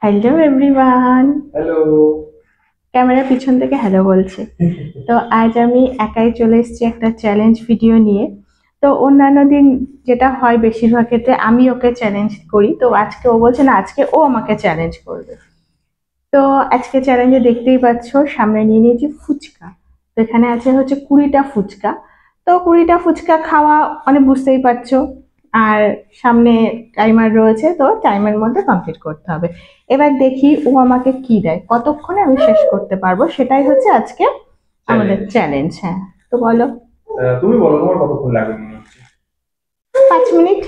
Hello everyone. Hello. ক্যামেরার পিছন থেকে হ্যালো বলছে। তো আজ আমি একাই চলে এসেছি একটা চ্যালেঞ্জ ভিডিও নিয়ে। তো অন্যান্য দিন যেটা হয় বেশিরভাগ ক্ষেত্রে আমি ওকে চ্যালেঞ্জ করি, তো আজকে ও বলছে না, আজকে ও আমাকে চ্যালেঞ্জ করবে। তো আজকে চ্যালেঞ্জে দেখতেই পাচ্ছ সামনে নিয়ে নিয়েছি ফুচকা। তো এখানে আছে হচ্ছে 20টা ফুচকা। তো 20টা ফুচকা খাওয়া মানে বুঝতেই পারছো। আর সামনে টাইমার রয়েছে, তো টাইমের মধ্যে কমপ্লিট করতে হবে। এবার দেখি ও আমাকে কি দেয়, কতক্ষণে আমি শেষ করতে পারবো, সেটাই হচ্ছে আজকে আমাদের চ্যালেঞ্জ। চ্যালেঞ্জ। হ্যাঁ, তো বলো। তুমি বলো তোমার কতক্ষণ লাগবে মনে হচ্ছে? 5 মিনিট।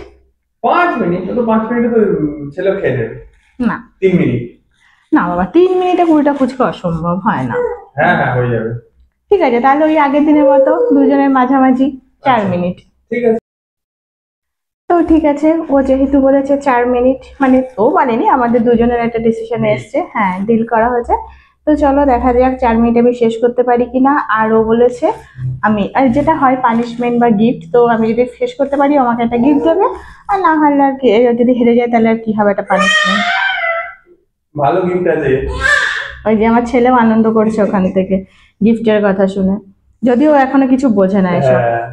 5 মিনিট? তো 5 মিনিটে তো ছেলে খেয়ে নেবে। না, 3 মিনিট। না বাবা, 3 মিনিটে 20টা ফুচকা অসম্ভব, হয় না। হ্যাঁ হ্যাঁ, হয়ে যাবে। ঠিক আছে, তাহলে ওই আগের দিনের মতো দুজনের মাঝামাঝি চার আচ্ছা, মিনিট ঠিক আছে। তো ঠিক আছে, ও যেহেতু বলেছে 4 মিনিট, মানে ও বলেনি, আমাদের দুজনের একটা ডিসিশনে এসছে, হ্যাঁ ডিল করা হয়েছে। তো চলো দেখা যাক 4 মিনিট আমি শেষ করতে পারি কিনা। আর ও বলেছে আমি, আর যেটা হয় পানিশমেন্ট বা গিফট, তো আমি যদি শেষ করতে পারি ও আমাকে একটা গিফট দেবে। আর না হারলে আর কি, যদি হেরে যায় তাহলে আর কি হবে, একটা পানিশমেন্ট। ভালো গিফট আছে। ওই যে আমার ছেলেও আনন্দ করছে ওখান থেকে গিফটের কথা শুনে, যদিও এখনো কিছু বোঝে না এসব। হ্যাঁ।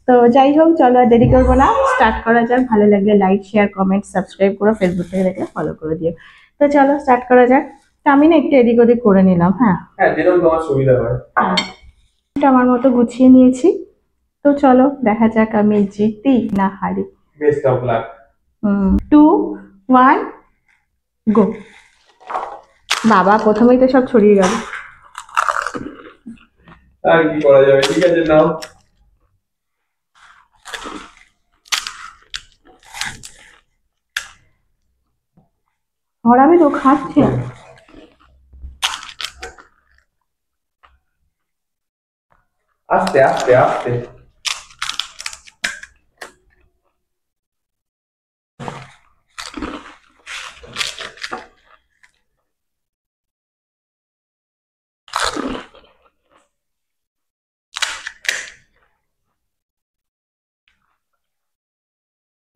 তো যাই হোক, চলো আর দেরি করবো না, স্টার্ট করা যাক। ভালো লাগলে লাইক শেয়ার কমেন্ট সাবস্ক্রাইব করো, ফেসবুক থেকে দেখলে ফলো করে দিও। তো চলো স্টার্ট করা যাক। তো আমি না একটু এদিক ওদিক করে নিলাম, হ্যাঁ। হ্যাঁ, যেরকম তোমার সুবিধা হয়। হ্যাঁ, এটা আমার মতো গুছিয়ে নিয়েছি। তো চলো দেখা যাক আমি জিতি না হারি। Best of luck. 2, 1, গো। বাবা, প্রথমেই তো সব ছড়িয়ে গেল। আর কি করা যাবে, ঠিক আছে নাও। হরাবি তো খাচ্ছে। আস্তে আস্তে আস্তে।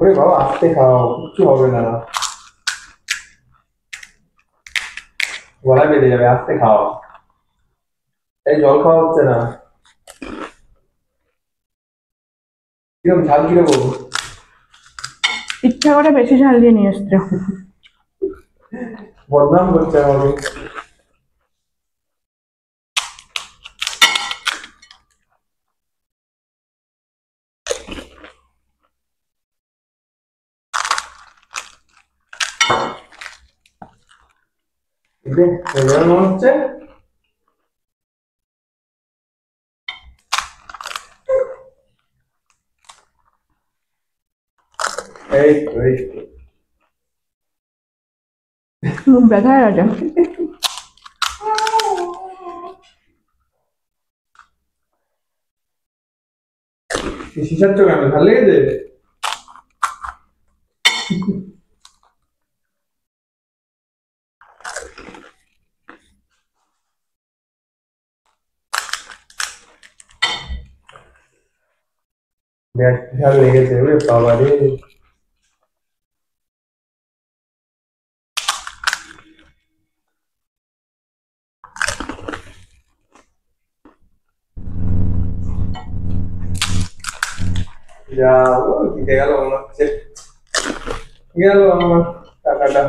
ওরে বাবা, আস্তে খাও, কিচ্ছু হবে না। গলা বেঁধে যাবে, আস্তে খাও। এই জল খাওয়া হচ্ছে না। কিরকম ঝাল, কিরকম? ইচ্ছা করে বেশি ঝাল দিয়ে নিয়ে এসছে। বদনাম করছে আমাকে। এবার মনে হচ্ছে। এই তো, এই তো। মুখ ব্যথা হয়ে গেছে। শিশাচ্ছ কেন, ভাল লেগেছে? দেখ ঝাল লেগেছে, ওরে বাবা রে। যা, ও জিতে গেল মনে হচ্ছে। গেল আমার টাকাটা।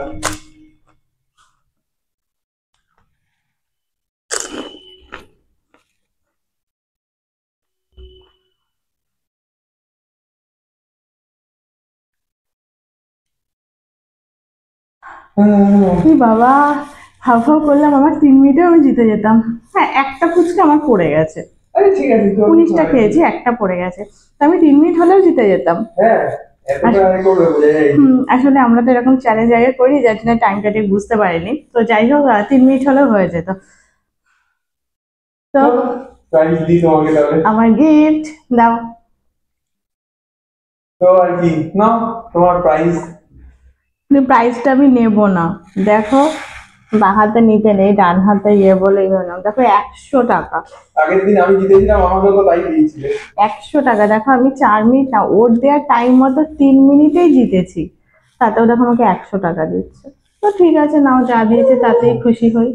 কি বাবা, হাউ হাউ করলাম, আমার 3 মিনিটে আমি জিতে যেতাম। হ্যাঁ, একটা ফুচকা আমার পড়ে গেছে। আরে ঠিক আছে, 19টা খেয়েছি, একটা পড়ে গেছে। তো আমি 3 মিনিট হলেও জিতে যেতাম। হ্যাঁ, এতটা আগে করবে বোঝা যায়। আসলে আমরা তো এরকম চ্যালেঞ্জ আগে করি, যার জন্য টাইমটা ঠিক বুঝতে পারিনি। তো যাই হোক, 3 মিনিট হলেও হয়ে যেত। তো চলো, প্রাইজ দিই তোমাকে তাহলে। আমার গিফট দাও। তো আর কি, নাও তোমার প্রাইজ। কিন্তু প্রাইসটা আমি নেব না। দেখো, বাঁ হাতে নিতে নেই, ডান হাতে বলেই হলাম। দেখো, 100 টাকা। আগের দিন আমি জিতেছিলাম, আমাকে তো তাই দিয়েছিলে। 100 টাকা, দেখো আমি 4 মিনিট না, ওর দেওয়ার টাইম মতো 3 মিনিটেই জিতেছি। তাতেও দেখো আমাকে 100 টাকা দিচ্ছে। তো ঠিক আছে, নাও, যা দিয়েছে তাতেই খুশি হই।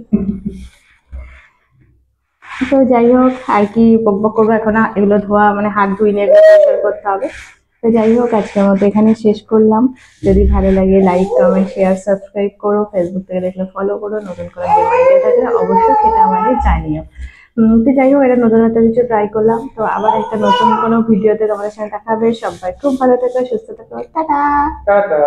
তো যাই হোক আর কি বকবক করবো এখন, এগুলো ধোয়া মানে হাত ধুই নিয়ে এগুলো পরিষ্কার করতে হবে। তো যাই হোক আজকের মতো এখানে শেষ করলাম। যদি ভালো লাগে লাইক কমেন্ট শেয়ার সাবস্ক্রাইব করো, ফেসবুক থেকে দেখলে ফলো করো, নতুন করে গেম আইডিয়া থাকলে অবশ্যই সেটা আমাদের জানিও। তো যাই হোক, এটা নতুন নতুন কিছু ট্রাই করলাম। তো আবার একটা নতুন কোনো ভিডিওতে তোমাদের সাথে দেখা হবে। সবাই খুব ভালো থেকো, সুস্থ থেকো, টাটা। টাটা।